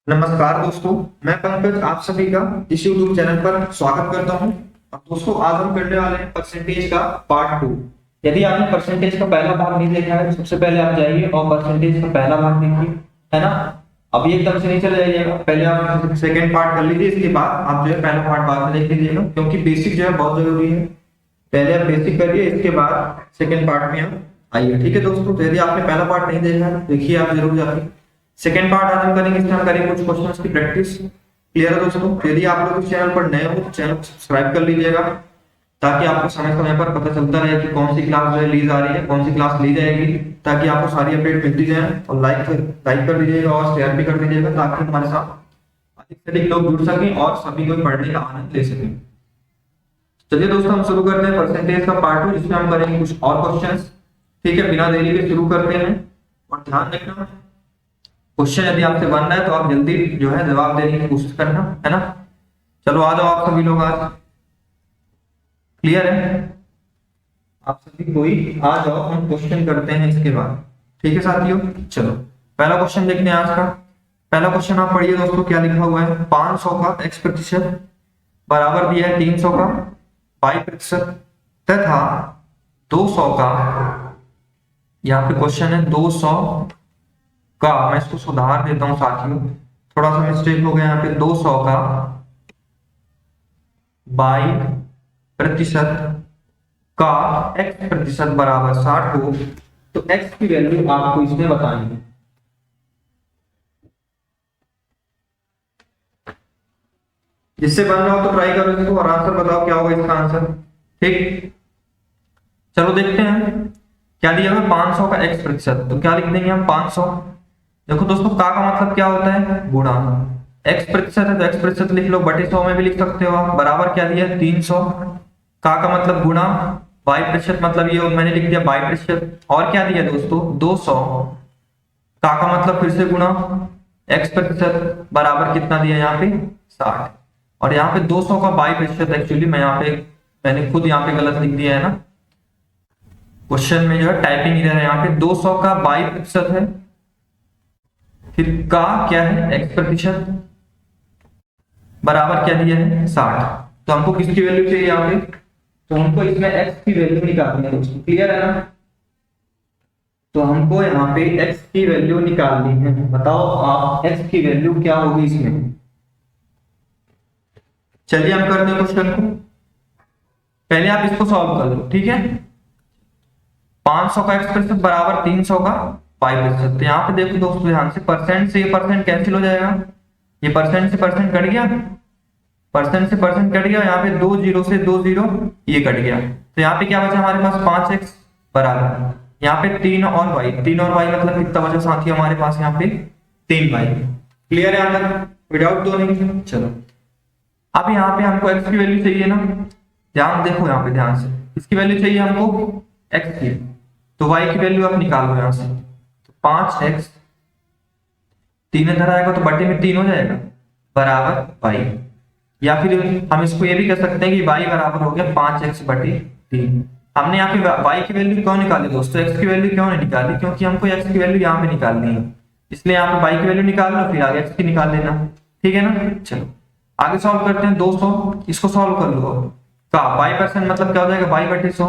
नमस्कार दोस्तों, मैं पंकज आप सभी का इस YouTube चैनल पर स्वागत करता हूं। अब दोस्तों आज हम करने वाले हैं परसेंटेज का पार्ट 2। यदि आपने परसेंटेज का पहला भाग नहीं देखा है तो सबसे पहले आप जाइए और परसेंटेज का पहला भाग देखिए, है ना। अभी एकदम से नहीं चले जाइएगा, पहले आप सेकंड पार्ट कर लीजिए, इसके बाद आप जो है पहला पार्ट बाद में देख लीजिएगा, क्योंकि बेसिक जो है बहुत जरूरी है। पहले आप बेसिक करिए, इसके बाद सेकंड पार्ट में आप आइए, ठीक है दोस्तों। तो यदि आपने पहला पार्ट नहीं देखा है देखिए आप जरूर जाके। सेकेंड पार्ट आज हम करेंगे, इसमें हम करेंगे कुछ क्वेश्चंस की प्रैक्टिस। क्लियर है दोस्तों। तो यदि आप लोग इस चैनल पर नए हो तो चैनल को सब्सक्राइब कर लीजिएगा, ताकि आपको समय समय पर पता चलता रहे कि कौन सी क्लास जो है ली जा रही है, कौन सी क्लास ली जाएगी, ताकि आपको सारी अपडेट मिलती जाए। और लाइक कर दीजिएगा और शेयर भी कर दीजिएगा, ताकि हमारे साथ अधिक से अधिक लोग जुड़ सकें और सभी को पढ़ने का आनंद ले सकें। चलिए दोस्तों हम शुरू करते हैं परसेंटेज का पार्ट 2, जिसमें हम करेंगे कुछ और क्वेश्चंस। ठीक है, बिना देरी के शुरू करते हैं। और ध्यान रखना, क्वेश्चन यदि आपसे बन रहा है तो आप जल्दी जो है जवाब देने की कोशिश करना, है ना। चलो आ जाओ आप सभी लोग आज। क्लियर है, आप सभी कोई आ जाओ, हम क्वेश्चन करते हैं इसके बाद। ठीक है साथियों, चलो पहला क्वेश्चन देखते हैं आज का। पहला क्वेश्चन आप पढ़िए दोस्तों, क्या लिखा हुआ है। 500 का x% बराबर दिया है 300 का y% तथा 200 का, यहाँ पे क्वेश्चन है 200 का, मैं इसको सुधार देता हूं साथियों, थोड़ा सा मिस्टेक हो गया यहाँ पे। 200 का y% का x% बराबर 60 हो, तो x की वैल्यू आपको इसमें बतानी है। जिससे बन रहा हो तो ट्राई करो इसको और आंसर बताओ क्या होगा इसका आंसर। ठीक, चलो देखते हैं क्या दिया हुआ। 500 का x%, तो क्या लिख देंगे हम 500। देखो दोस्तों, का मतलब क्या होता है, गुणा। x% है तो x% लिख लो, बटे 100 में भी लिख सकते हो आप। बराबर क्या दिया है 300, का मतलब गुणा, y% मतलब ये मैंने लिख दिया y%। और क्या दिया दोस्तों 200, का मतलब फिर से गुणा, x% बराबर कितना दिया यहाँ पे 60। और यहाँ पे 200 का y%, एक्चुअली मैं यहाँ पे मैंने खुद यहाँ पे गलत लिख दिया है ना, क्वेश्चन में जो है टाइपिंग एरर है। यहाँ पे 200 का y% है, फिर का क्या है x% बराबर क्या दिया है 60। तो हमको किसकी वैल्यू चाहिए यहाँ पे, तो हमको इसमें x की वैल्यू निकालनी है दोस्तों। क्लियर है ना। तो हमको यहाँ पे x की वैल्यू निकालनी है। बताओ आप x की वैल्यू क्या होगी इसमें। चलिए हम करते हैं क्वेश्चन को, पहले आप इसको सॉल्व कर लो, ठीक है। 500 का x% बराबर 300 का y%। तो यहाँ पे देखो दोस्तों ध्यान से, परसेंट से ये परसेंट कैंसिल हो जाएगा, ये परसेंट से परसेंट कट गया, परसेंट से परसेंट कट गया, यहाँ पे 2 जीरो से 2 जीरो ये कट गया। तो यहाँ पे क्या बचा हमारे पास 5x बराबर, यहाँ पे 3 और y, 3 और y मतलब कितना बचा साथी हमारे पास यहाँ पे 3y। क्लियर है यहाँ तक, विदाउट दो नहीं। चलो अब यहाँ पे हमको x की वैल्यू चाहिए ना, ध्यान देखो यहाँ पे ध्यान से, इसकी वैल्यू चाहिए हमको x की, तो y की वैल्यू आप निकालो यहाँ से। तो 5x 3 इधर आएगा तो बटे में 3 हो जाएगा, बराबर y। या फिर हम इसको ये भी कह सकते हैं कि y बराबर हो गया 5x बटे 3। हमने यहाँ पे y की वैल्यू क्यों निकाली दोस्तों, x की वैल्यू क्यों नहीं निकाली, क्योंकि हमको x की वैल्यू यहाँ पे निकालनी है, इसलिए यहाँ पे y की वैल्यू निकाल लो, फिर आगे x की निकाल लेना। ठीक है ना। चलो आगे सॉल्व करते हैं। 200 इसको सॉल्व कर लो, का y% मतलब क्या हो जाएगा y बटे 100,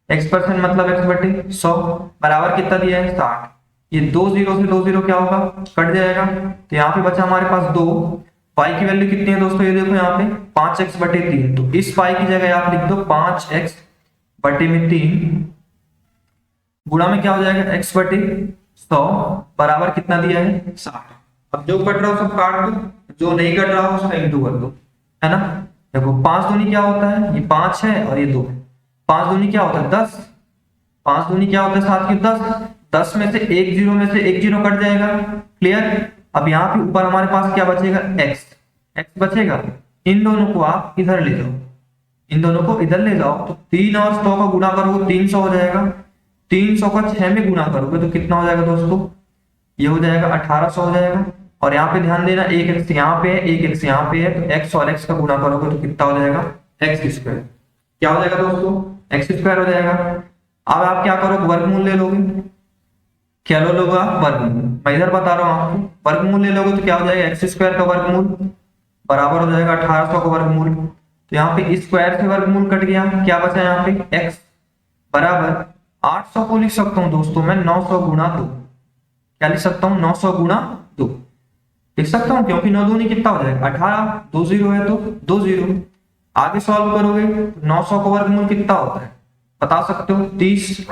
x% मतलब x बटे 100 बराबर कितना दिया है 60। ये 2 जीरो से 2 जीरो क्या होगा, कट जाएगा। तो यहाँ पे बचा हमारे पास 2, y की वैल्यू कितनी है दोस्तों, ये देखो यहाँ पे 5x बटे 3। तो इस y की जगह आप लिख दो 5x बटे में 3, गुणा में क्या हो जाएगा x बटे 100 बराबर कितना दिया है 60। अब जो कट रहा हो सब काट दो, जो नहीं कट रहा हो उसका इंटू कर दो, है ना। देखो 5 दूनी क्या होता है, ये 5 है और ये 2, 5 दूनी क्या होता है 10, 5 दूनी क्या होता है साथ की 10, 10 में से एक जीरो में से एक जीरो कट जाएगा। क्लियर। अब यहाँ पे ऊपर हमारे पास क्या बचेगा x बचेगा। इन दोनों को आप इधर ले जाओ, इन दोनों को इधर ले जाओ, तो 3 और 100 का गुणा करोगे 300 हो जाएगा, 300 का 6 में गुणा करोगे तो कितना हो जाएगा दोस्तों, ये हो जाएगा 1800 हो जाएगा। और यहाँ पे ध्यान देना, एक x यहाँ पे है, एक x यहाँ पे है, तो x और x का गुणा करोगे तो कितना हो जाएगा x²। क्या हो जाएगा दोस्तों, x² हो जाएगा। अब आप क्या करोगे, वर्गमूल ले लोगे, क्या लो लोगे आप? वर्गमूल। मैं इधर बता रहा हूँ आपको, वर्गमूल ले लोगे तो क्या हो जाएगा, एक्स स्क्वायर का वर्गमूल बराबर हो जाएगा 1800 का वर्गमूल। तो यहाँ पे स्क्वायर से वर्गमूल कट गया, क्या बचा यहाँ पे एक्स बराबर 800 को लिख सकता हूँ दोस्तों मैं 900 गुणा 2। क्या लिख सकता हूँ? 900 गुणा 2 लिख सकता हूँ, क्योंकि 9 दूनी कितना हो जाएगा 18, 2 जीरो है तो 2 जीरो। आगे सॉल्व करोगे 900 का वर्गमूल कितना होता है बता सकते हो? 30।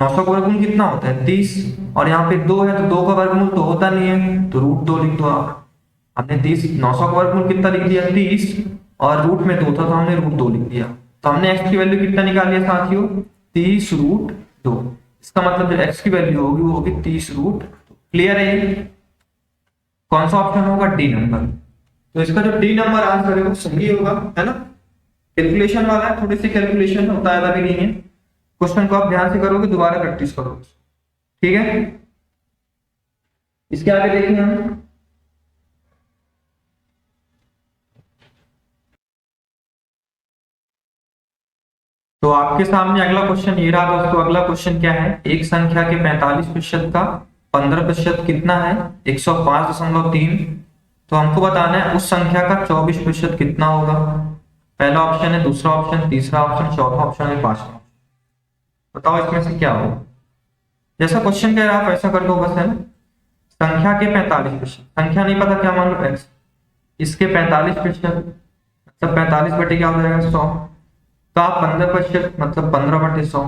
900 का वर्गमूल कितना होता है? 30। और यहाँ पे 2 है तो 2 का वर्गमूल तो होता नहीं है, तो √2 लिख दो आप। हमने 30, 900 का वर्गमूल कितना लिख दिया 30, और रूट में 2 था तो हमने √2 लिख दिया। तो हमने एक्स की वैल्यू कितना निकाली है साथियों? 30√2। इसका मतलब जो एक्स की वैल्यू होगी वो होगी 30√2। क्लियर है ये? कौन सा ऑप्शन होगा? D number. तो इसका जो डी नंबर आंसर है वो सही होगा, है ना। कैलकुलेशन वाला है, थोड़ी सी कैलकुलेशन होता है, अभी नहीं है। क्वेश्चन को आप ध्यान से करोगे, दोबारा प्रैक्टिस करोगे, ठीक है। इसके आगे देखिए हम, तो आपके सामने अगला क्वेश्चन ये रहा दोस्तों। अगला क्वेश्चन क्या है? एक संख्या के 45% का 15% कितना है? 105.3। तो हमको बताना है उस संख्या का 24% कितना होगा। पहला ऑप्शन है, दूसरा ऑप्शन, तीसरा ऑप्शन, चौथा ऑप्शन है, पांचवा। बताओ इसमें से क्या होगा। जैसा क्वेश्चन कह रहा है आप ऐसा कर दो बस, है ना। संख्या के 45%, संख्या नहीं पता क्या मान लो एक्स, इसके 45% मतलब 45 बटे क्या हो जाएगा 100 का 15% मतलब 15/100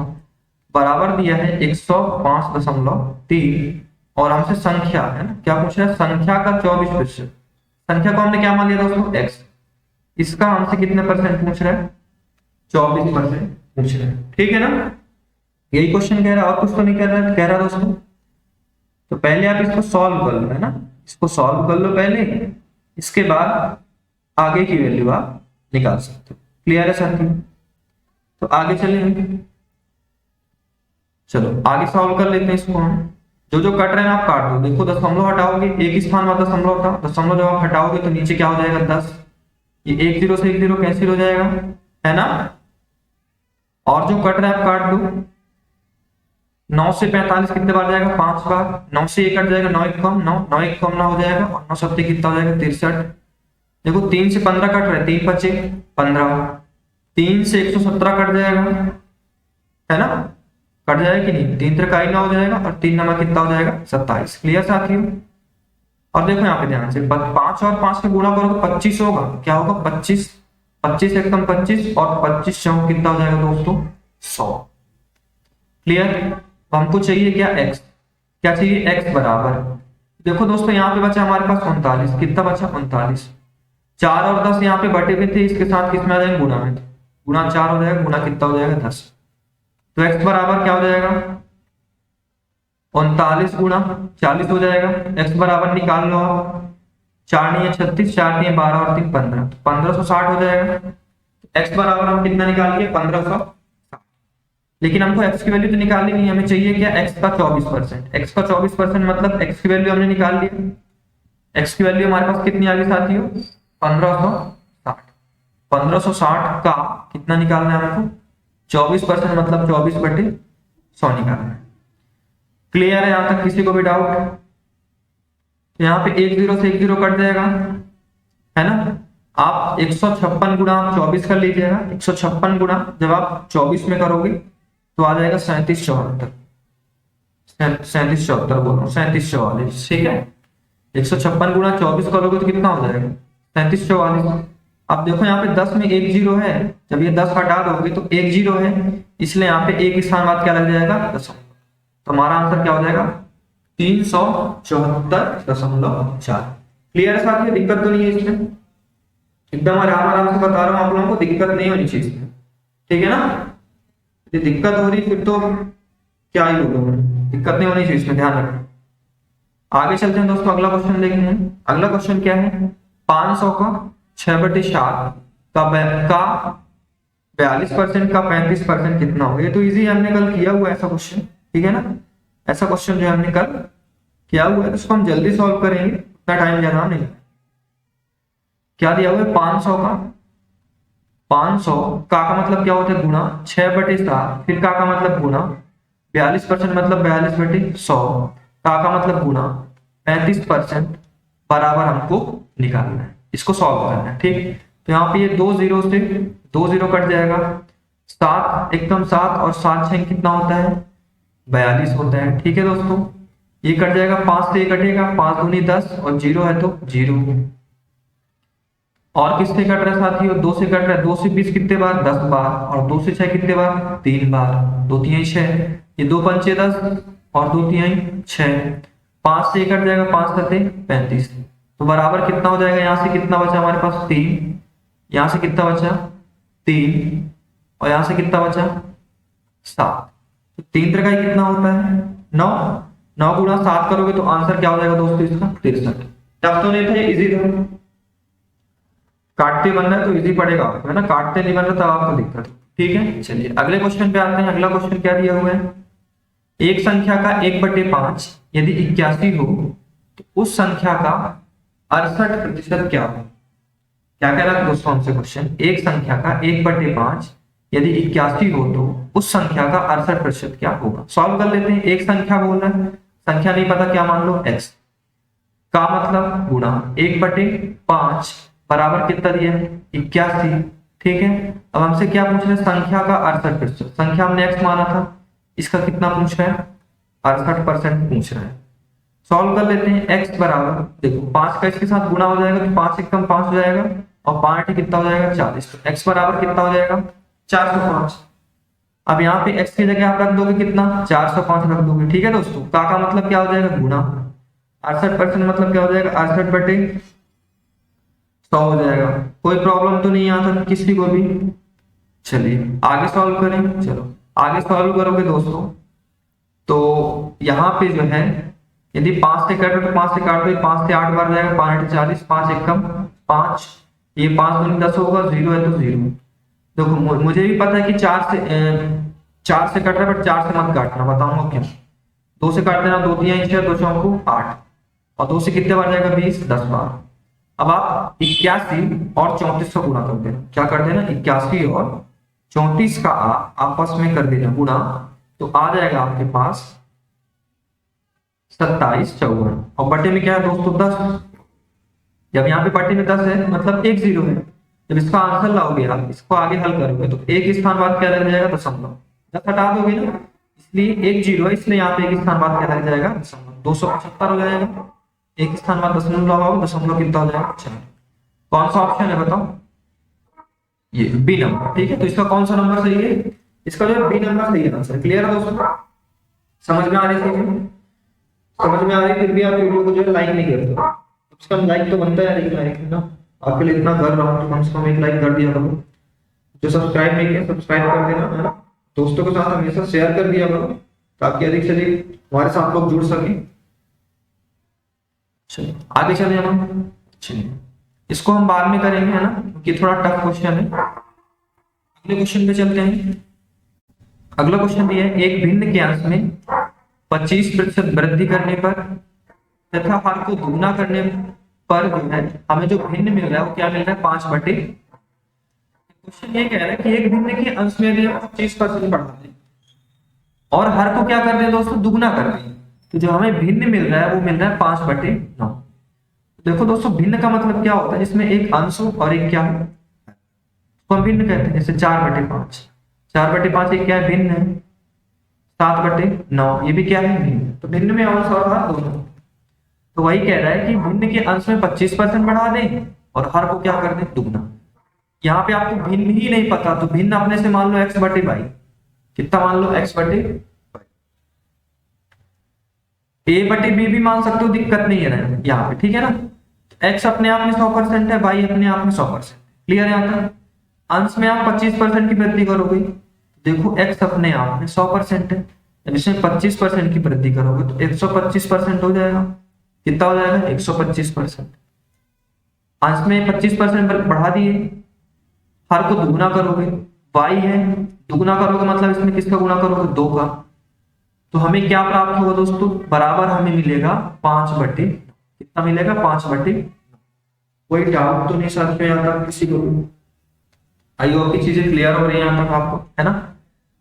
बराबर दिया है 105.3। और हमसे संख्या है ना, क्या पूछ रहा है? संख्या का 24%। संख्या को हमने क्या मान लिया दोस्तों? एक्स। इसका हमसे कितने परसेंट पूछ रहा है? 24% पूछ रहा है, ठीक है ना। यही क्वेश्चन कह रहा है, और कुछ तो नहीं कह रहा दोस्तों। तो पहले आप इसको सॉल्व कर लो, है ना। इसको सॉल्व कर लो पहले, इसके बाद आगे की वैल्यू आप निकाल सकते हो। क्लियर है साथियों? तो आगे चलेंगे, चलो आगे सॉल्व कर लेते हैं इसको हम। जो जो कट रहे हैं आप काट दो। देखो दशमलव हटाओगे, एक स्थान में दशमलव था, दशमलव जब आप हटाओगे तो नीचे क्या हो जाएगा 10। ये 1 0 से 1 0 कैंसिल हो जाएगा, है ना। और जो कट रहा है आप काट दो। 9 से 45 कितने बार जाएगा? 5 बार। 9 से 1 कट जाएगा, 9 1 कम 9, 9 1 कम 9 हो जाएगा, और 9 7 कितना हो जाएगा 63। देखो 3 से 15 कट रहे, 3 बचे 15। 3 से 117 कट जाएगा, है ना। कट जाएगा कि नहीं? 3 त्रिकाई 9 हो जाएगा, और 3 नंबर कितना हो जाएगा 27। क्लियर साथियों? और देखो यहाँ पे ध्यान से 5 और 5 का गुणा करोगे 25 होगा। क्या होगा? 25। 25 एक कम 25, और 25 चौक कितना हो जाएगा दोस्तों? 100। क्लियर? तो हमको चाहिए क्या? एक्स। क्या चाहिए? एक्स बराबर, देखो दोस्तों यहाँ पे बचा हमारे पास 39। कितना बचा? 39। 4 और 10 यहाँ पे बटे हुए थे, इसके साथ किसमें आ जाएंगे? गुणा में। गुणा 4 हो जाएगा, गुणा कितना हो जाएगा? 10। तो एक्स बराबर क्या हो जाएगा? 39 गुणा 40 हो जाएगा। एक्स बराबर निकाल लो आप। 4 नहीं है 36, 4 नहीं है 12, और 3 15, 1560 हो जाएगा। एक्स बराबर हम कितना निकाल लिए? 1500। लेकिन हमको एक्स की वैल्यू तो निकालनी नहीं, हमें चाहिए क्या? एक्स का 24%। एक्स का 24% मतलब एक्स की वैल्यू हमने निकाल ली। एक्स की वैल्यू हमारे पास कितनी आ गई साथियों? 1560। 1560 का कितना निकालना है हमको? 24% मतलब 24/100 निकालना है। क्लियर है यहां तक? किसी को भी डाउट? यहाँ पे 1 0 से 1 0 कट जाएगा, है ना। आप 156 गुणा आप 24 कर लीजिएगा। 156 गुणा जब आप 24 में करोगे तो आ जाएगा 3774। 3774 बोल रहा हूँ, 3744, ठीक है। 156 गुणा 24 करोगे तो कितना हो जाएगा? 3744। अब देखो यहाँ पे 10 में 1 0 है, जब ये 10 हटा दोगे तो 1 0 है, इसलिए यहाँ पे एक स्थान बाद क्या लग जाएगा? 10। तो हमारा आंसर क्या हो जाएगा? 374.4। क्लियर है साथियों? दिक्कत तो नहीं है इसमें? एकदम आराम आराम से बता रहा हूँ आप लोगों को, दिक्कत नहीं होनी चाहिए इसमें, ठीक है ना। यदि दिक्कत हो रही फिर तो क्या ही बोलूं मैं, दिक्कत नहीं होनी चाहिए इसमें, ध्यान रखना। आगे चलते हैं दोस्तों, अगला क्वेश्चन देखेंगे। अगला क्वेश्चन क्या है? 500 का 6/7 का 42% का 35% कितना होगा। ये तो इजी, हमने कल किया हुआ ऐसा क्वेश्चन, ठीक है ना। ऐसा क्वेश्चन जो हमने कल किया हुआ है उसको हम जल्दी सॉल्व करेंगे, उतना टाइम ज्यादा नहीं। क्या दिया हुआ है? 500 का 500 का मतलब क्या होता है? गुणा 6/7, फिर का मतलब गुणा 42% मतलब 42/100, का मतलब गुणा 35% बराबर हमको निकालना है, इसको सॉल्व करना है। ठीक, तो यहाँ पे ये 2 जीरो से 2 जीरो कट जाएगा, 7 एकदम 7 और 7 6 कितना होता है 42 होता है। ठीक है दोस्तों, ये कट जाएगा, 5 से ये कटेगा, 5 दूनी 10 और जीरो है तो जीरो। और किससे कट रहा है साथियों, 2 से कट रहा है, 2 से 20 कितने बार 10 बार, और 2 से 6 कितने बार 3 बार, 2 तिहाई 6, ये 2 पंचे 10 और 2 तिहाई 6, 5 से कट जाएगा, 5 सते 35, तो बराबर कितना हो जाएगा, यहाँ से कितना बचा हमारे पास 3, यहाँ से कितना बचा 3 और यहाँ से कितना बचा 7, तो 3 त्रिकाई कितना होता है 9, 9 गुणा 7 करोगे तो आंसर क्या हो जाएगा दोस्तों इसका 63। टफ तो नहीं था, इजी था, काटते बनना है तो इजी पड़ेगा आपको, है ना, काटते नहीं बन रहा तब आपको दिक्कत। ठीक है, चलिए अगले क्वेश्चन पे आते हैं। अगला क्वेश्चन क्या दिया हुआ है, एक संख्या का 1/5 यदि 81 हो तो उस संख्या का 68% क्या हो। क्या कह रहा है दोस्तों हमसे क्वेश्चन, एक संख्या का 1/5 यदि 81 हो तो उस संख्या का 68% क्या होगा। सॉल्व कर लेते हैं। एक संख्या बोल रहा है, संख्या नहीं पता, क्या मान लो x, का मतलब गुणा 1/5 बराबर कितना दिया है 81। ठीक है, अब हमसे क्या पूछ रहे हैं, संख्या का 68%, संख्या हमने x माना था, इसका कितना पूछ रहा है 68% पूछ रहा है। सॉल्व कर लेते हैं। x बराबर देखो 5 का इसके साथ गुणा हो जाएगा तो 5 एक कम 5 हो जाएगा और 5 कितना हो जाएगा 40, तो x बराबर कितना हो जाएगा 405। अब यहाँ पे x की जगह आप रख दोगे कितना 405 रख दोगे। ठीक है दोस्तों, का मतलब क्या हो जाएगा गुणा 68% मतलब क्या हो जाएगा 68/100 हो जाएगा। कोई प्रॉब्लम तो नहीं आता किसी को भी। चलिए आगे सॉल्व करें। चलो आगे सॉल्व करोगे दोस्तों तो यहाँ पे जो है यदि 5 से काटो तो 5 से काट दो, 5 से 8 बार जाएगा, 5 40, 5 एक कम 5, ये 5 दूनी 10 होगा, 0 है तो 0। देखो मुझे भी पता है कि 4 से कट रहा है, बट 4 से मत काटना, बताऊंगा क्यों। 2 से काट देना, 2 तिहाई 6, 2 चौको 8 और 2 से कितने बार जाएगा 20, 10 बार। अब आप 81 और 34 का गुणा कर देना, क्या कर देना 81 और 34 का आपस में कर देना गुणा, तो आ जाएगा आपके पास 27 54 और बटे में क्या है दोस्तों 10। जब यहाँ पे बटे में 10 है मतलब एक 0 है, जब इसका आंसर लाओगे आप इसको आगे हल करोगे तो एक स्थान बाद क्या लग जाएगा दशमलव, 10 हटा दोगे ना, इसलिए एक 0 है, इसलिए यहाँ पे एक स्थान बाद क्या लग जाएगा दशमलव, 275 हो जाएगा। एक स्थान बाद दशमलव लगाओ, दशमलव कितना हो जाएगा 4। कौन सा ऑप्शन है बताओ, ये बी नंबर। ठीक है, तो इसका कौन सा नंबर सही है, इसका जो बी नंबर सही है आंसर। क्लियर है दोस्तों, समझ में आ रही थी, समझ में आ रही, फिर भी आप वीडियो को जो है लाइक नहीं करते, कम से कम लाइक तो बनता है, लेकिन लाइक ना आपके लिए इतना कर रहा हूँ तो कम से कम एक लाइक कर दिया करो। जो सब्सक्राइब नहीं किया सब्सक्राइब कर देना, है ना, दोस्तों के साथ हमेशा शेयर कर दिया करो ताकि अधिक से अधिक हमारे साथ लोग जुड़ सके। चलिए आगे चले हम, चलिए इसको हम बाद में करेंगे, है ना, क्योंकि थोड़ा टफ क्वेश्चन है। अगले क्वेश्चन पे चलते हैं। अगला क्वेश्चन ये है, एक भिन्न के अंश में 25% वृद्धि करने पर तथा हर को दुगना करने पर जो है हमें जो भिन्न मिल रहा है वो क्या मिल रहा है 5/। क्वेश्चन ये कह रहा है कि एक भिन्न के अंश में यदि हम 25% बढ़ा दें और हर को क्या कर रहे हैं दोस्तों दुगना कर रहे हैं, तो जो हमें भिन्न मिल रहा है वो मिल रहा है 5/9। देखो दोस्तों भिन्न का मतलब क्या होता है, जिसमें एक अंश हो और एक क्या हो, तो हम भिन्न कहते हैं। जैसे 4/5, 4/5 एक क्या है भिन्न है, 7/9 ये भी क्या है भिन्न, तो भिन्न में अंश और हर दोनों। तो वही कह रहा है कि भिन्न के अंश में 25% बढ़ा दें और हर को क्या कर दें दुगना। यहाँ पे आपको भिन्न ही नहीं पता तो भिन्न अपने से मान लो x/22, कितना मान लो x/22, a/b भी मान सकते हो, दिक्कत नहीं है यहाँ पे। ठीक है ना, x अपने आप में 100% है, y अपने आप में 100%। क्लियर है यहाँ तक। अंश में आप 25% की वृद्धि करोगे, देखो x अपने आप में 100% है, जब इसमें 25% की वृद्धि करोगे तो 125% हो जाएगा। कितना हो जाएगा 125%। अंश में 25% बढ़ा दिए, हर को दुगुना करोगे, y है दुगुना करोगे मतलब इसमें किसका गुना करोगे 2 का, तो हमें क्या प्राप्त होगा दोस्तों बराबर हमें मिलेगा 5/। कितना मिलेगा 5/। कोई डाउट तो नहीं समझ में आता किसी को, आई होप की चीजें क्लियर हो रही है यहाँ तक आपको, है ना।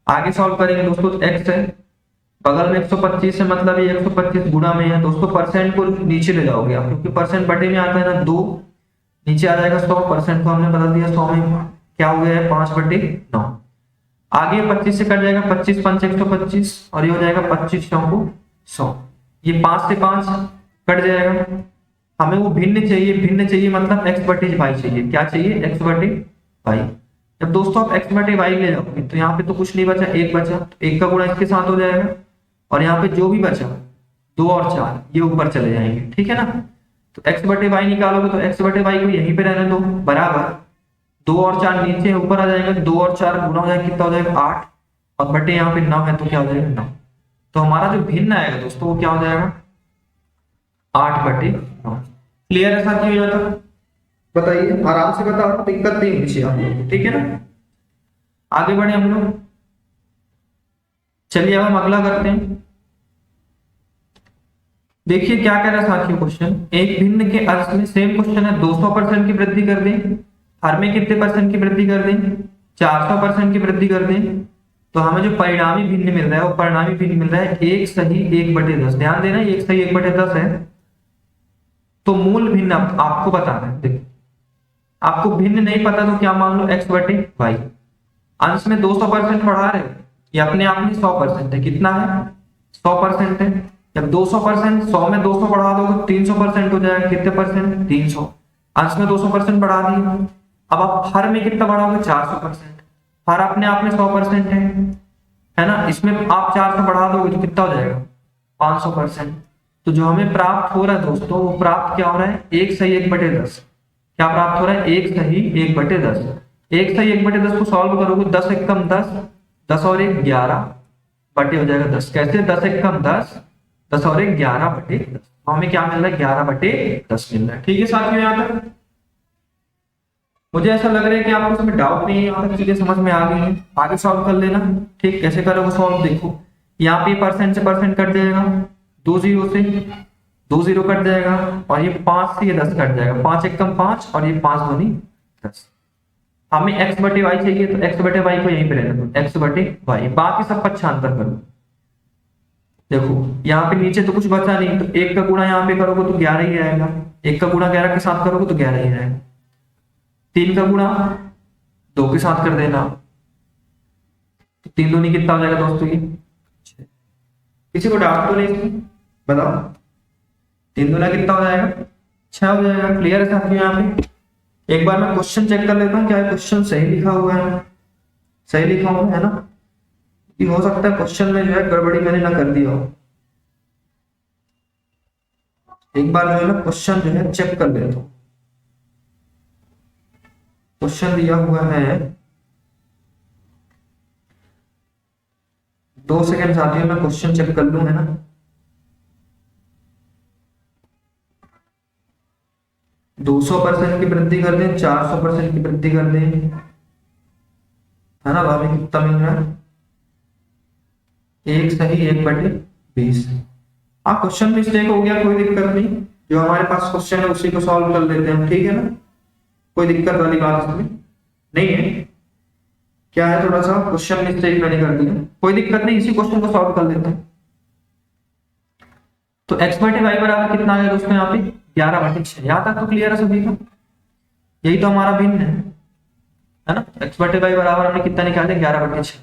आगे सॉल्व करेंगे दोस्तों, तो x है बगल में 125 है, मतलब ये 125 गुणा में है दोस्तों। परसेंट को नीचे ले जाओगे आप, क्योंकि परसेंट बटे में आता है ना 2, नीचे आ जाएगा 100। परसेंट को हमने बदल दिया 100 में, क्या हो गया है 5/9। आगे 25 से कट जाएगा, 25 5 125, और ये हो जाएगा 25 9 100। ये 5 से 5 कट जाएगा। हमें वो भिन्न चाहिए, भिन्न चाहिए मतलब x/y चाहिए। क्या चाहिए? x/y। जब दोस्तों आप x/y ले जाओगे तो यहाँ पे तो कुछ नहीं बचा, एक बचा, तो एक का गुणा इसके साथ हो जाएगा, और यहाँ पे जो भी बचा 2 और 4 ये ऊपर चले जाएंगे, ठीक है ना। तो x/y निकालोगे तो x/y को यहीं पे रहने दो, बराबर 2 और 4 नीचे ऊपर आ जाएंगे, 2 और 4 गुना हो जाएगा, कितना हो जाएगा 8, और बटे यहाँ पे 9 है तो क्या हो जाएगा 9। तो हमारा जो भिन्न आएगा दोस्तों वो क्या हो जाएगा 8/9। क्लियर है साथियों यहाँ तक? बताइए, आराम से बता रहा हूं, दिक्कत नहीं होनी चाहिए आप लोगों को, ठीक है ना। आगे बढ़े हम लोग, चलिए अब हम अगला करते हैं। देखिए क्या कह रहा है साथियों क्वेश्चन, एक भिन्न के अर्थ में सेम क्वेश्चन है, 200% की वृद्धि कर दें, हर में कितने परसेंट की वृद्धि कर दें, 400% की वृद्धि कर दें, तो हमें जो परिणामी भिन्न मिल रहा है वो परिणामी भिन्न मिल रहा है 1 सही 1/10। ध्यान देना, 1 सही 1/10 है। तो मूल भिन्न आपको बताना है। देखिए आपको भिन्न नहीं पता तो क्या मान लो x/y। अंश में 200% बढ़ा रहे हो, ये अपने आप में 100% है। कितना है? 100% है। जब 200%, 100 में 200 बढ़ा दोगे तो 300% हो जाएगा। कितने परसेंट? 300। अंश में 200% बढ़ा दिए। अब आप हर में कितना बढ़ाओगे? 400%। हर अपने आप में 100% है ना। इसमें आप 400 बढ़ा दोगे तो कितना हो जाएगा? 500%। तो जो हमें प्राप्त हो रहा है दोस्तों, वो प्राप्त क्या हो रहा है? 1 सही 1/10। क्या प्राप्त हो रहा है? 1 सही 1/10। 1 सही 1/10 को सॉल्व करोगे, 10 एकम 10, 10 और 1 11 बटे हो जाएगा 10। कैसे? 10 एकम 10, 10 और 1 11/10। हमें क्या मिल रहा है? 11/10 मिल रहा है। ठीक है साथियों, यहाँ तक मुझे ऐसा लग रहा है कि आपको इसमें डाउट नहीं है, यहाँ तक चीजें समझ में आ गई हैं। आगे सॉल्व कर लेना। ठीक, कैसे करोगे सॉल्व? देखो यहाँ पे परसेंट से परसेंट कट जाएगा, 2 0 से 2 0 कट जाएगा, और ये 5 से ये 10 कट जाएगा, 5 एकम 5, और ये 5 दूनी 10। हमें x/y चाहिए तो x/y को यहीं पे रहने दो, x/y। बाकी सब पक्षांतर करो। देखो यहाँ पे नीचे तो कुछ बचा नहीं, तो 1 का गुणा यहाँ पे करोगे तो 11 ही रहेगा। 1 का गुणा 11 के साथ करोगे तो 11 ही रहेगा। 3 का गुणा 2 के साथ कर देना, तो 3 दूनी कितना हो जाएगा दोस्तों? ये किसी को डाउट तो नहीं? बताओ 3 दूना कितना हो जाएगा? 6 हो जाएगा। क्लियर है साथियों? यहाँ पे एक बार मैं क्वेश्चन चेक कर लेता हूँ, क्या क्वेश्चन सही लिखा हुआ है? सही लिखा हुआ है ना? कि हो सकता है क्वेश्चन में जो है गड़बड़ी मैंने ना कर दिया हो। एक बार जो है ना क्वेश्चन जो है चेक कर लेता हूँ। क्वेश्चन दिया हुआ है, 2 सेकेंड साथियों, मैं क्वेश्चन चेक कर लूं, है ना। दो 200% की वृद्धि कर दें, 400% की वृद्धि कर दें, है ना। हमें कितना मिल रहा है? 1 सही 1/20। हाँ, क्वेश्चन मिस्टेक हो गया, कोई दिक्कत नहीं। जो हमारे पास क्वेश्चन है उसी को सॉल्व कर लेते हैं, ठीक है ना। कोई दिक्कत वाली बात इसमें नहीं है। क्या है, थोड़ा सा क्वेश्चन मिस्टेक मैंने कर दिया, कोई दिक्कत नहीं, इसी क्वेश्चन को सॉल्व कर लेते हैं। तो x/y बराबर कितना है दोस्तों? यहाँ पे 11/6। यहाँ तक तो क्लियर है सभी का? यही तो हमारा भिन्न है ना। x/y बराबर हमने कितना निकाले? 11/6।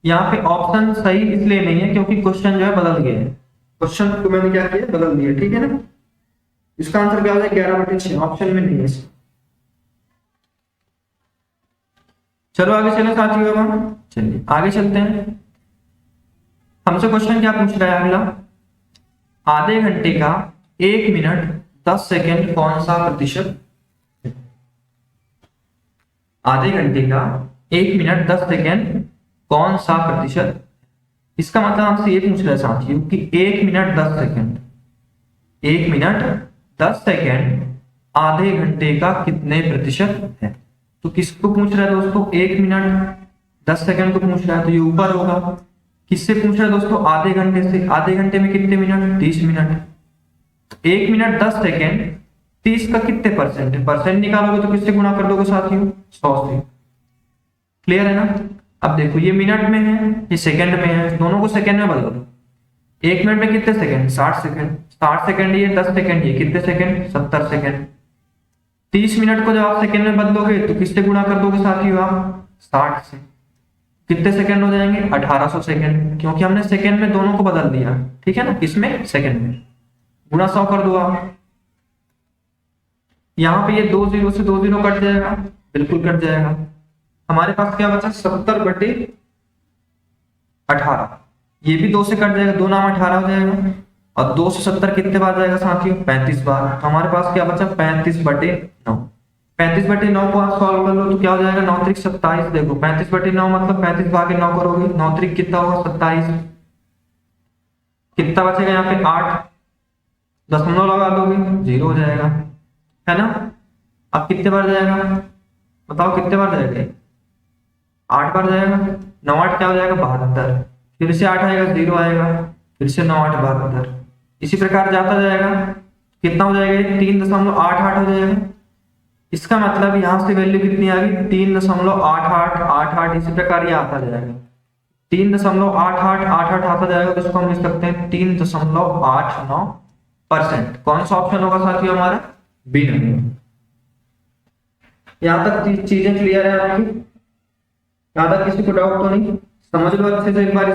यहाँ पे ऑप्शन सही इसलिए नहीं है क्योंकि क्वेश्चन जो है बदल गए हैं। क्वेश्चन को मैंने क्या किया? बदल दिया, ठीक है ना। इसका आंसर क्या हो जाए? 11/6, ऑप्शन में नहीं है। चलो आगे चले साथियों, हम चलिए आगे चलते हैं। हमसे क्वेश्चन क्या पूछ रहा है अगला? आधे घंटे का 1 मिनट 10 सेकेंड कौन सा प्रतिशत? आधे घंटे का 1 मिनट 10 सेकेंड कौन सा प्रतिशत? इसका मतलब आपसे ये पूछ रहा है साथियों कि 1 मिनट 10 सेकेंड, 1 मिनट 10 सेकेंड आधे घंटे का कितने प्रतिशत है? तो किसको पूछ रहा है दोस्तों? 1 मिनट 10 सेकेंड को पूछ रहा है, तो ये ऊपर होगा। किससे पूछ रहा है दोस्तों? आधे घंटे से। आधे घंटे में कितने मिनट? 30 मिनट। तो 1 मिनट 10 सेकेंड 30 का कितने परसेंट है? परसेंट निकालोगे तो किससे गुणा कर दोगे साथियों? 100 से। क्लियर है ना। अब देखो ये मिनट में है, ये सेकंड में है, दोनों को सेकंड में बदल दो। 1 मिनट में कितने सेकंड? 60 सेकंड। 60 सेकंड ये, 10 सेकंड ये, कितने सेकंड? 70 सेकंड। 30 मिनट को जब आप सेकंड में बदलोगे तो किससे गुणा कर दोगे साथियों आप? 60 से। कितने सेकंड हो जाएंगे? 1800 सेकंड, क्योंकि हमने सेकंड में दोनों को बदल दिया, ठीक है ना, किसमें? सेकंड में। गुणा 100 कर दो आप। यहाँ पे ये 2 जीरो से 2 जीरो कट जाएगा, बिल्कुल कट जाएगा। हमारे पास क्या बचा? 70/18। ये भी 2 से कट जाएगा, 2 नाम 18 हो जाएगा। और 2 से 70 कितने बार जाएगा साथियों? 35 बार। तो हमारे पास क्या बचा? 35/9। 35/9 को आप सॉल्व कर लो तो क्या हो जाएगा? 9 त्रिक 27। देखो 35/9 मतलब 35 भागे 9 करोगे, 9 त्रिक कितना होगा? 27। कितना बचेगा यहाँ पे? 8। दशमलव लगा दोगे, 0 हो जाएगा, है ना। अब कितने बार जाएगा? बताओ कितने बार जाएगा? 8 बार जाएगा। 9 8 क्या हो जाएगा? 72। फिर से 8 आएगा, 0 आएगा, फिर से 9 8 72। इसी प्रकार जाता जाएगा। कितना हो जाएगा? 3.88 हो जाएगा। इसका मतलब यहां से वैल्यू कितनी आ गई? 3.8888। इसी प्रकार ये आता जाएगा, 3.8888 आता जाएगा। तो इसको हम लिख सकते हैं 3.89%। कौन सा ऑप्शन होगा साथियों हमारा? B number. यहां तक चीजें क्लियर है आपकी? यहां तक किसी को डाउट तो नहीं? समझ लो अच्छे से एक बार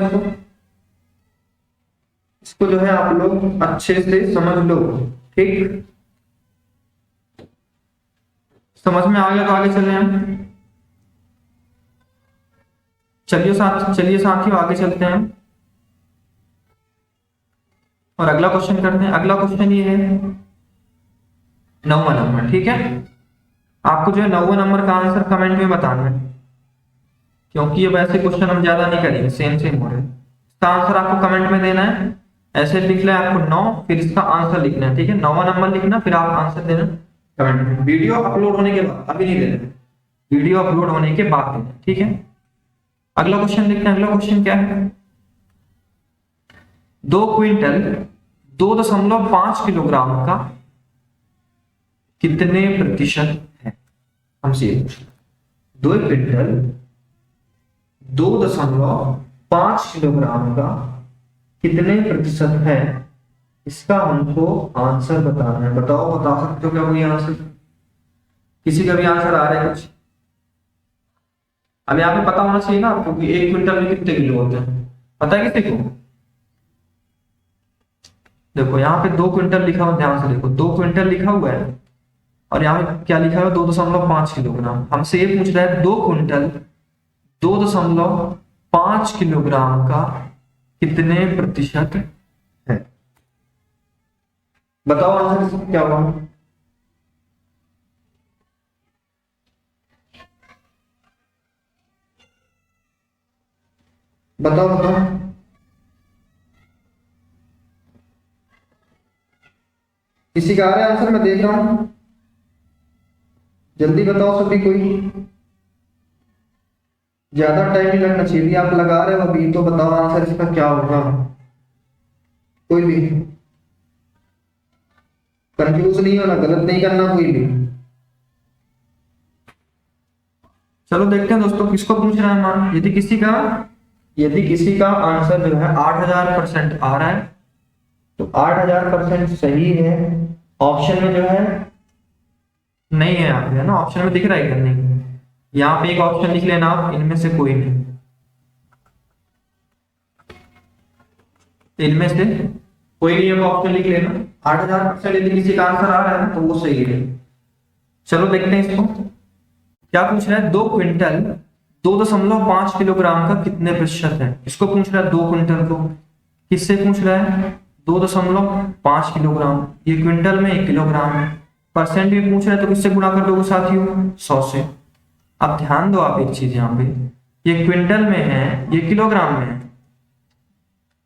इसको जो है आप लोग अच्छे से समझ लो, ठीक। समझ में आ गया तो आगे चले हम। चलिए साथियों आगे चलते हैं और अगला क्वेश्चन करते हैं। अगला क्वेश्चन ये है 9वां नंबर, ठीक है। आपको जो है 9वां नंबर का आंसर कमेंट में बताना है, क्योंकि ये वैसे क्वेश्चन हम ज्यादा नहीं करेंगे, सेम हो रहे हैं। इसका आंसर आपको कमेंट में देना है। ऐसे लिख लें आपको 9, फिर इसका आंसर लिखना है, ठीक है। 9वां नंबर लिखना, फिर आप आंसर देना कमेंट में। वीडियो अपलोड होने के बाद, अभी नहीं देना, वीडियो अपलोड होने के बाद देना, ठीक है। अगला क्वेश्चन देखते हैं। अगला क्वेश्चन क्या है? 2 क्विंटल 2.5 किलोग्राम का कितने प्रतिशत है? हमसे ये पूछना। 2 क्विंटल 2.5 किलोग्राम का कितने प्रतिशत है, इसका हमको आंसर बताना है। बताओ, बता सकते हो क्या कोई आंसर? किसी का भी आंसर आ रहा है कुछ? अब यहाँ पे पता होना चाहिए ना आपको कि 1 क्विंटल में कितने किलो होते हैं, पता है किसी को? देखो यहाँ पे 2 क्विंटल लिखा हुआ, ध्यान से देखो 2 क्विंटल लिखा हुआ है और यहाँ पे क्या लिखा है? 2.5 किलोग्राम। हमसे ये पूछ रहा है 2 क्विंटल 2.5 किलोग्राम का कितने प्रतिशत है। बताओ आंसर क्या होगा? बताओ बताओ। किसी का आ रहा है आंसर? मैं देख रहा हूं, जल्दी बताओ सभी। कोई ज्यादा टाइम नहीं लगना चाहिए। आप लगा रहे हो अभी तो बताओ आंसर इसका क्या होगा। कोई भी कंफ्यूज नहीं होना, गलत नहीं करना कोई भी। चलो देखते हैं दोस्तों किसको पूछ रहा है मान। यदि किसी का आंसर जो है 8000% आ रहा है तो 8000% सही है। ऑप्शन में जो है नहीं है, यहाँ पे है ना, ऑप्शन में दिख रहा है क्या? नहीं। यहाँ पे एक ऑप्शन लिख लेना आप, इनमें से कोई नहीं, इनमें से कोई नहीं, ऑप्शन लिख लेना। 8000% यदि किसी का आंसर आ रहा है तो वो सही है। चलो देखते हैं इसको क्या पूछ रहा है। 2 क्विंटल 2.5 किलोग्राम का कितने प्रतिशत है, इसको पूछ रहा है। 2 क्विंटल को किससे पूछ रहा है? 2.5 किलोग्राम। ये क्विंटल में 1 किलोग्राम है। परसेंट भी पूछ रहा है तो किससे गुणा कर दोगे साथियों? 100 से। अब ध्यान दो आप एक चीज, यहाँ पे ये क्विंटल में है, ये किलोग्राम में है।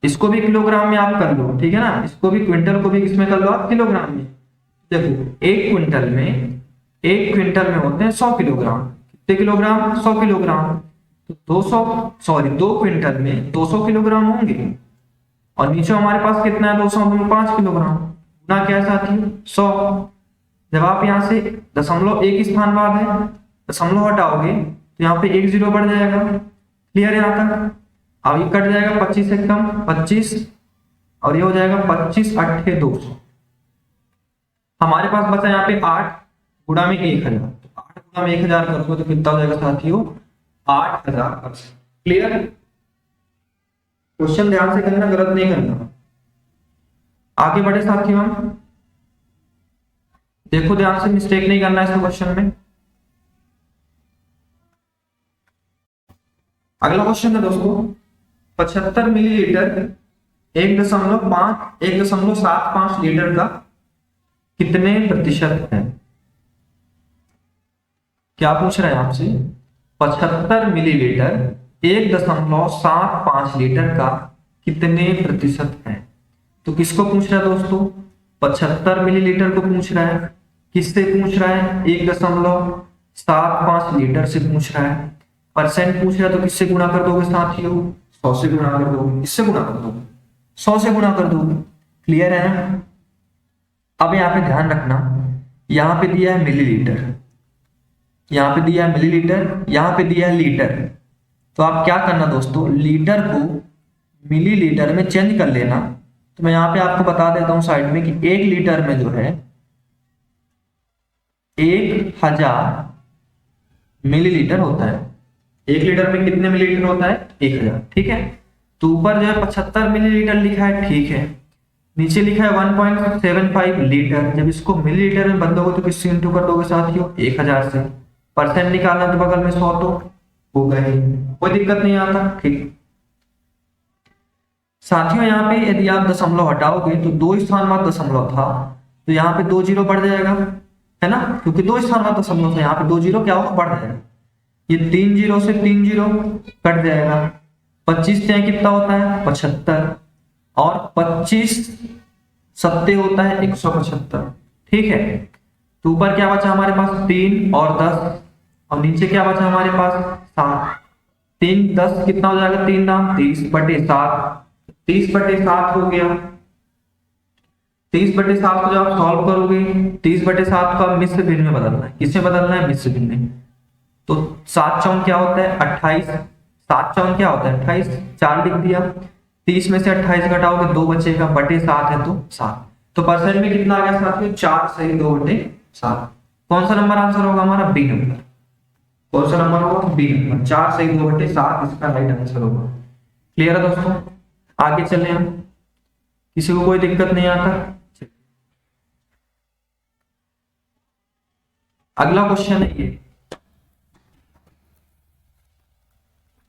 इसको भी किलोग्राम में आप कर लो, ठीक है ना। इसको भी, क्विंटल को भी किसमें कर लो आप? किलोग्राम में। देखो एक क्विंटल में होते हैं 100 किलोग्राम। कितने किलोग्राम? 100 किलोग्राम। तो 2 क्विंटल में 200 किलोग्राम होंगे और नीचे हमारे पास कितना है? 2.5 किलोग्राम। गुना क्या है साथियों? 100। जब आप यहाँ से दशमलव एक स्थान बाद है, दशमलव हटाओगे तो यहाँ पे 1 0 बढ़ जाएगा। क्लियर है यहाँ तक? अब ये कट जाएगा 25 से कम 25 और ये हो जाएगा 25 अट्ठे 200। हमारे पास बचा यहाँ पे 8 गुणा में 1000। तो 8 गुणा में 1000 करोगे तो कितना हो जाएगा साथियों? 8000%। क्लियर? क्वेश्चन ध्यान से करना, गलत नहीं करना। आगे बढ़े साथियों, हम देखो ध्यान से, मिस्टेक नहीं करना है इस क्वेश्चन में। अगला क्वेश्चन है दोस्तों, 75 मिलीलीटर 1.75 लीटर का कितने प्रतिशत है? क्या पूछ रहा है आपसे? 75 मिलीलीटर 1.75 लीटर का कितने प्रतिशत है? तो किसको पूछ रहा है दोस्तों? 75 मिलीलीटर को पूछ रहा है। किससे पूछ रहा है? 1.75 लीटर से पूछ रहा है। परसेंट पूछ रहा है तो किससे गुणा कर दोगे साथियों? 100 से गुणा कर दोगे। किससे गुणा कर दोगे? 100 से गुणा कर दोगे। क्लियर है ना? अब यहाँ पे ध्यान रखना, यहाँ पे दिया है मिलीलीटर, यहाँ पे दिया है मिलीलीटर, यहाँ पे दिया है लीटर। तो आप क्या करना दोस्तों, लीटर को मिलीलीटर में चेंज कर लेना। तो मैं यहाँ पे आपको बता देता हूँ साइड में कि 1 लीटर में जो है 1000 मिलीलीटर होता है। 1 लीटर में कितने मिलीलीटर होता है? 1000। ठीक है, तो ऊपर जो है 75 मिलीलीटर लिखा है, ठीक है। नीचे लिखा है 1.75 लीटर। जब इसको मिलीलीटर में बदलोगे तो किससे इंटू कर दोगे साथियों? 1000 से। परसेंट निकालना तो बगल में 100 तो हो गए, कोई दिक्कत नहीं आता। ठीक साथियों, यहाँ पे यदि आप दशमलव हटाओगे तो 2 स्थान बाद दशमलव था, तो यहाँ पे 2 जीरो बढ़ जाएगा, है ना? क्योंकि 2 स्थान बाद दशमलव था, यहाँ पे 2 जीरो क्या होगा? बढ़ जाएगा। ये 3 जीरो से 3 जीरो कट जाएगा। 25 से कितना होता है? 75। और 25 सत्ते होता है 175। ठीक है, तो ऊपर क्या बचा हमारे पास? 3 और 10, और नीचे क्या बचा हमारे पास? 7। 3 10 कितना हो जाएगा? 3 दाम 30/7। 30/7 हो गया। 30/7 को जब आप सॉल्व करोगे, 30/7 को आप मिश्र भिन्न में बदलना है। किससे बदलना है? मिश्र भिन्न में। तो 7 चौक क्या होता है? 28। 7 चौक क्या होता है? 28। 4 लिख दिया। 30 में से 28 घटाओगे 2 बचेगा, बटे 7 है तो 7। तो परसेंट में कितना आ गया साथियों? 4 सही 2/7। कौन सा नंबर आंसर होगा हमारा? B number. कौन सा नंबर होगा? B number. 4 सही 2/7 इसका राइट आंसर होगा। क्लियर है दोस्तों? आगे चले हम, किसी को कोई दिक्कत नहीं आता। अगला क्वेश्चन है ये,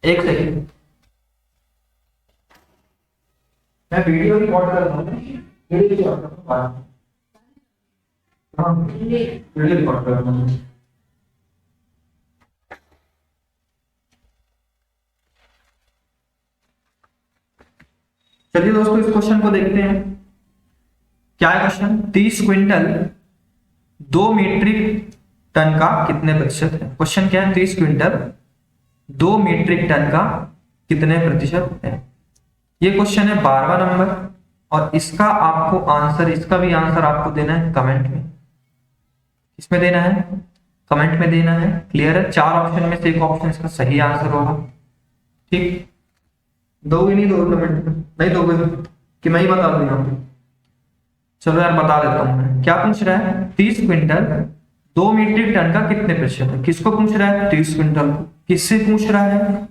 एक सेकेंड, मैं वीडियो रिकॉर्ड कर रहा हूँ। वीडियो रिकॉर्ड कर रहा हूँ। चलिए दोस्तों, इस क्वेश्चन को देखते हैं। क्या है क्वेश्चन? 30 क्विंटल 2 मीट्रिक टन का कितने प्रतिशत है? क्वेश्चन क्या है? 30 क्विंटल 2 मीट्रिक टन का कितने प्रतिशत है? ये क्वेश्चन है 12वां नंबर, और इसका आपको आंसर, इसका भी आंसर आपको देना है कमेंट में। इसमें देना है, कमेंट में देना है। क्लियर है? 4 ऑप्शन में से एक ऑप्शन इसका सही आंसर होगा। ठीक, दोगे नहीं दोगे? कमेंट में नहीं दोगे कि मैं ही बता दूं यहाँ पे? चलो यार बता देता हूं मैं। क्या पूछ रहा है? 30 क्विंटल 2 मीट्रिक टन का कितने प्रतिशत है? किसको पूछ रहा है? 30 क्विंटल को। किससे पूछ रहा है?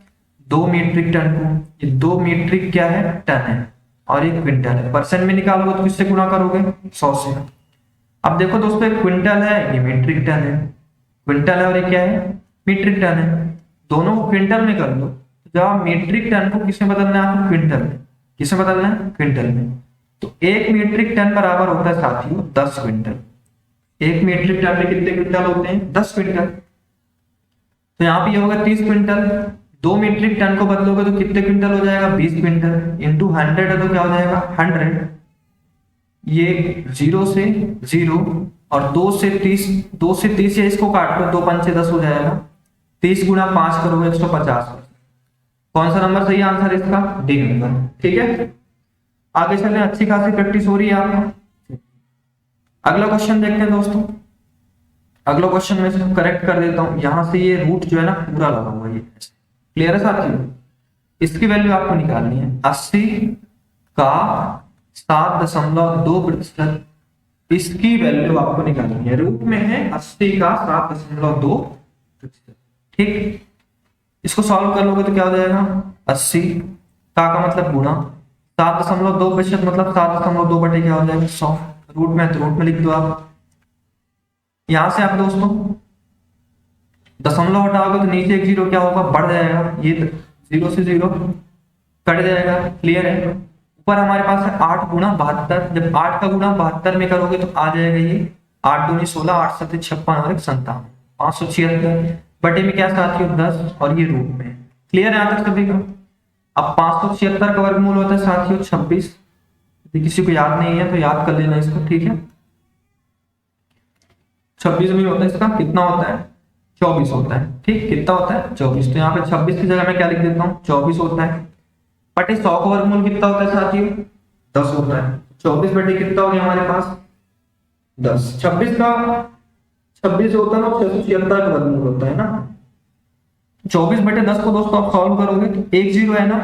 2 मीट्रिक टन को। ये 2 मीट्रिक क्या है? टन है, और ये क्विंटल है। परसेंट में निकालोगे तो किससे गुणा करोगे? 100 से। अब देखो दोस्तों, एक क्विंटल है, ये मीट्रिक टन है। क्विंटल है और ये क्या है? मीट्रिक टन है। दोनों को क्विंटल में कर दो। जब आप मीट्रिक टन को किसमें बदलना है? आपको क्विंटल में। किसमें बदलना है? क्विंटल में। तो 1 मीट्रिक टन बराबर होता है साथियों 10 क्विंटल। 1 मीट्रिक टन में कितने क्विंटल होते हैं? 10 क्विंटल। तो यहाँ पे ये होगा 30 क्विंटल। 2 मीट्रिक टन को बदलोगे तो कितने क्विंटल हो जाएगा? 20 क्विंटल। इंटू 100 है तो क्या हो जाएगा? 100। ये 0 से 0 और 2 से 30 है, इसको काट लो, 2 पंचे 10 हो जाएगा। 30 गुणा 5 करोगे 150। कौन सा नंबर सही आंसर है इसका? D number. ठीक है, आगे चले, अच्छी खासी प्रैक्टिस हो रही है आपको। अगला क्वेश्चन देखते हैं दोस्तों। अगला क्वेश्चन में करेक्ट कर देता हूं। यहां से ये रूट जो है ना पूरा लगा हुआ है। क्लियर है साथियों? इसकी वैल्यू आपको निकालनी है। 80 का 7.2%, इसकी वैल्यू आपको निकालनी है। रूट में है 80 का 7.2%। ठीक, इसको सॉल्व कर लोगे तो क्या हो जाएगा, 80 का मतलब गुणा 7.2% मतलब 7.2 बटे क्या हो जाएगा 100। रूट में है तो रूट में लिख दो आप। यहां से आप दोस्तों दशमलव हटाओगे तो नीचे एक जीरो क्या होगा, बढ़ जाएगा, ये 0 से 0 कट जाएगा। क्लियर है। ऊपर हमारे पास है 8 गुणा 72, जब 8 का गुणा 72 में करोगे तो आ जाएगा ये 8 दूनी 16, 8 सत्ते 56 और 1 57, 576 बटे में क्या साथियों 10, और ये रूट में। क्लियर है यहां तक सभी का। अब 576 का वर्गमूल होता है साथियों 26। यदि किसी को याद नहीं है तो याद कर लेना इसको। ठीक है, 26 में होता है इसका कितना होता है 24 होता है। ठीक, कितना होता है 24। तो यहाँ पे 26 की जगह मैं क्या लिख देता हूँ 24 होता है। बटे 100 का वर्गमूल कितना होता है साथियों 10 होता है। 24 बटे कितना हो गया हमारे पास 10। 26 का 26 होता है ना 676 का वर्गमूल होता है ना। 24 बटे 10 को दोस्तों आप सॉल्व करोगे तो एक जीरो है ना,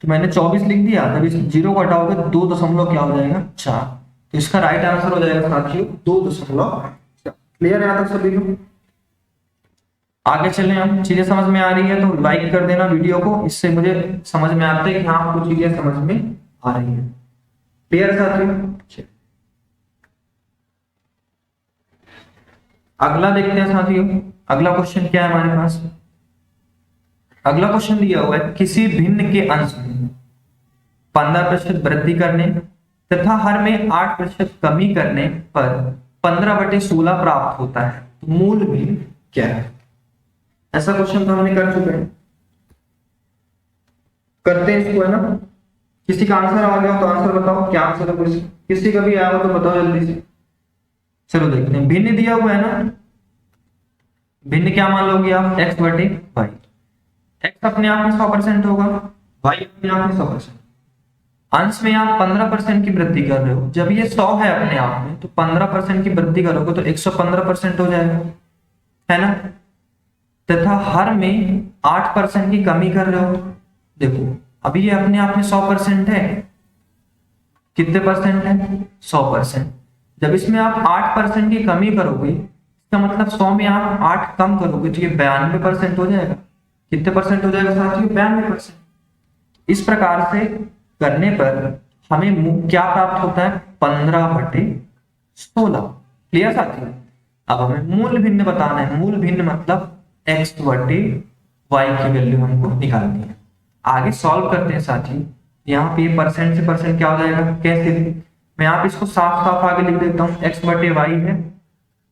तो मैंने 24 लिख दिया, तब इस जीरो को हटाओगे तो 2 दशमलव क्या हो जाएगा 4। तो इसका राइट आंसर हो जाएगा साथियों 2.4। क्लियर है यहाँ तक सभी को। आगे चलें हम, चीजें समझ में आ रही है तो लाइक कर देना वीडियो को, इससे मुझे समझ में आता है कि हाँ आपको चीजें समझ में आ रही है। क्लियर साथियों। अगला देखते हैं साथियों, अगला क्वेश्चन क्या है हमारे पास। अगला क्वेश्चन दिया हुआ है किसी भिन्न के अंश में 15% वृद्धि करने तथा हर में 8% कमी करने पर 15/16 प्राप्त होता है, तो मूल भिन्न क्या है। ऐसा क्वेश्चन तो हमने कर चुके हैं, करते हैं इसको है ना। किसी का आंसर आ गया हो तो आंसर बताओ, क्या आंसर है किसी का भी आया हो तो बताओ जल्दी से। चलो देखते हैं, भिन्न दिया हुआ है ना, भिन्न क्या मान लोगे आप x/y। x अपने आप में 100% होगा, y अपने आप में 100%। अंश में आप 15% की वृद्धि कर रहे हो, जब ये 100 है अपने आप में तो 15% की वृद्धि करोगे तो 115% हो जाएगा, है ना। तथा हर में 8% की कमी कर रहे हो, देखो अभी ये अपने आप में 100% है, कितने परसेंट है 100%। जब इसमें आप 8% की कमी करोगे, इसका मतलब 100 में आप 8 कम करोगे तो ये 92% हो जाएगा। कितने परसेंट हो जाएगा साथियों 92%। इस प्रकार से करने पर हमें क्या प्राप्त होता है 15/16। क्लियर साथियों। अब हमें मूल भिन्न बताना है, मूल भिन्न मतलब x/y की वैल्यू हमको निकालनी है। आगे सॉल्व करते हैं साथियों। यहाँ पे परसेंट से परसेंट क्या हो जाएगा, कैसे, मैं यहाँ पे इसको साफ साफ आगे लिख देता हूँ। x/y है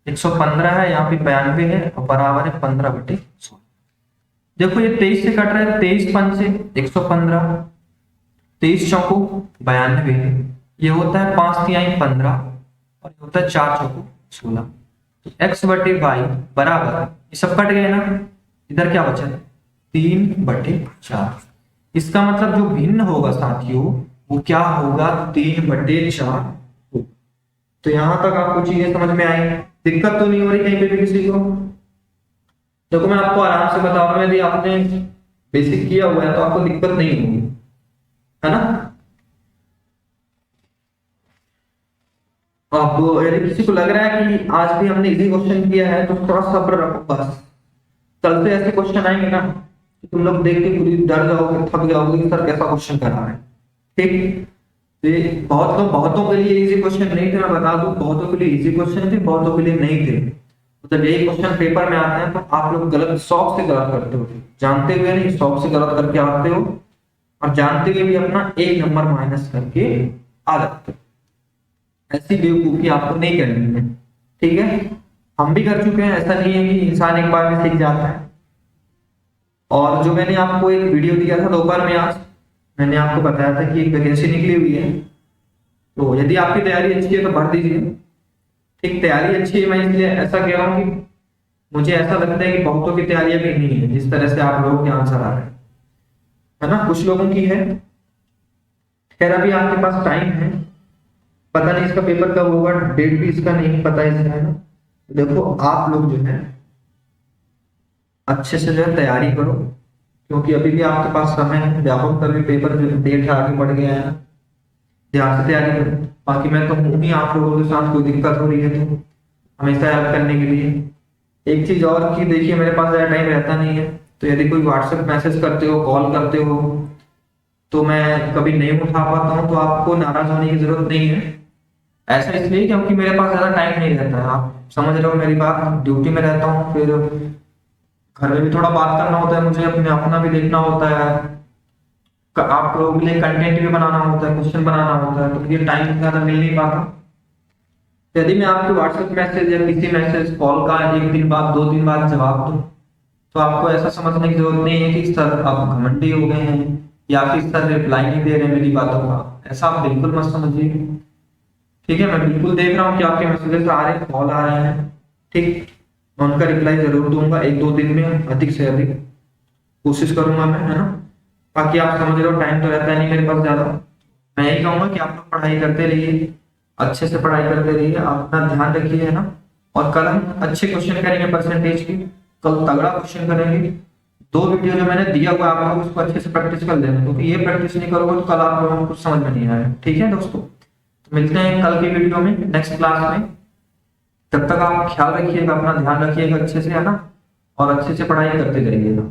115 है, यहाँ पे 92 है और बराबर है 15/16। देखो ये 23 से कट रहा है, 23 पंचे 115, 23 चौको 92, ये होता है 5 तिहाई 15 और ये होता है 4 चौको 16। तो x/y बराबर, ये सब कट गए ना, इधर क्या बचा 3/4। इसका मतलब जो भिन्न होगा साथियों वो क्या होगा 3/4। तो यहां तक आपको चीजें समझ में आई, दिक्कत तो नहीं हो रही कहीं पे भी किसी को। देखो मैं आपको आराम से बता रहा हूं, यदि आपने बेसिक किया हुआ है तो आपको दिक्कत नहीं होगी, है ना। अब यदि किसी को लग रहा है कि आज भी हमने इजी क्वेश्चन किया है तो थोड़ा सब्र रखो, बस कल से ऐसे क्वेश्चन आएंगे ना तो तुम लोग देख के पूरी डर जाओगे, थक जाओगे कि सर कैसा क्वेश्चन करा है। ठीक, ये बहुतों के लिए इजी क्वेश्चन नहीं थे, मैं बता दूं बहुतों के लिए इजी क्वेश्चन थे, बहुतों के लिए नहीं थे। मतलब यही क्वेश्चन पेपर में आते हैं तो आप लोग गलत शौक से गलत करते हो, जानते हुए नहीं शौक से गलत करके आते हो, और जानते हुए भी अपना एक नंबर माइनस करके आ जाते हो। ऐसी बेवकूफी आपको नहीं करनी है, ठीक है। हम भी कर चुके हैं, ऐसा नहीं है कि इंसान एक बार में सीख जाता है। और जो मैंने आपको एक वीडियो दिया था दोपहर में, आज मैंने आपको बताया था कि एक वैकेंसी निकली हुई है, तो यदि आपकी तैयारी अच्छी है तो भर दीजिए। ठीक, तैयारी अच्छी है, मैं इसलिए ऐसा कह रहा हूँ कि मुझे ऐसा लगता है कि बहुतों की तैयारियां भी नहीं है जिस तरह से आप लोगों के आंसर आ रहे हैं, है ना। कुछ लोगों की है, खैर अभी आपके पास टाइम है, पता नहीं इसका पेपर कब होगा, डेट भी इसका नहीं पता इसका, है ना। देखो आप लोग जो है अच्छे से जो है तैयारी करो, क्योंकि अभी भी आपके पास समय है, व्यापक कर भी पेपर जो डेट है आगे बढ़ गया है, ध्यान से तैयारी करें। बाकी मैं तो हूँ ही आप लोगों के साथ, कोई दिक्कत हो रही है तो हमेशा हेल्प करने के लिए। एक चीज और कि देखिए मेरे पास ज़्यादा टाइम रहता नहीं है, तो यदि कोई व्हाट्सएप मैसेज करते हो, कॉल करते हो, तो मैं कभी नहीं उठा पाता हूँ, तो आपको नाराज होने की जरूरत नहीं है। ऐसा इसलिए क्योंकि मेरे पास ज़्यादा टाइम नहीं रहता है, आप समझ रहे हो मेरी बात। ड्यूटी में रहता हूँ, फिर घर में भी थोड़ा बात करना होता है मुझे, अपने अपना भी देखना होता है, आप लोगों के लिए कंटेंट भी बनाना होता है, क्वेश्चन बनाना होता है, तो मुझे टाइम ज़्यादा मिल नहीं पाता। यदि मैं आपके व्हाट्सएप मैसेज या किसी मैसेज कॉल का एक दिन बाद, दो दिन बाद जवाब दूं, तो आपको ऐसा समझने की जरूरत नहीं है कि सर आप घमंडी हो गए हैं या फिर सर रिप्लाई नहीं दे रहे मेरी बातों का। ऐसा आप बिल्कुल मत समझिए। ठीक है, मैं बिल्कुल देख रहा हूँ कि आपके मैसेजेस आ रहे हैं, कॉल आ रहे हैं। ठीक, मैं उनका रिप्लाई जरूर दूंगा एक दो दिन में, अधिक से अधिक कोशिश करूंगा मैं, है ना। बाकी आप समझ रहे हो टाइम तो रहता है नहीं मेरे पास ज्यादा। मैं यही कहूंगा कि आप लोग पढ़ाई करते रहिए, अच्छे से पढ़ाई करते रहिए, आप अपना ध्यान रखिए, है ना। और कल हम अच्छे क्वेश्चन करेंगे परसेंटेज की, कल तगड़ा क्वेश्चन करेंगे। दो वीडियो जो मैंने दिया हुआ है आप लोग उसको अच्छे से प्रैक्टिस कर लेना, क्योंकि ये प्रैक्टिस नहीं करोगे तो कल आप लोगों को कुछ समझ में नहीं आएगा। ठीक है दोस्तों, तो मिलते हैं कल की वीडियो में, नेक्स्ट क्लास में। तब तक आप ख्याल रखिएगा, अपना ध्यान रखिएगा अच्छे से, है ना, और अच्छे से पढ़ाई करते रहिएगा।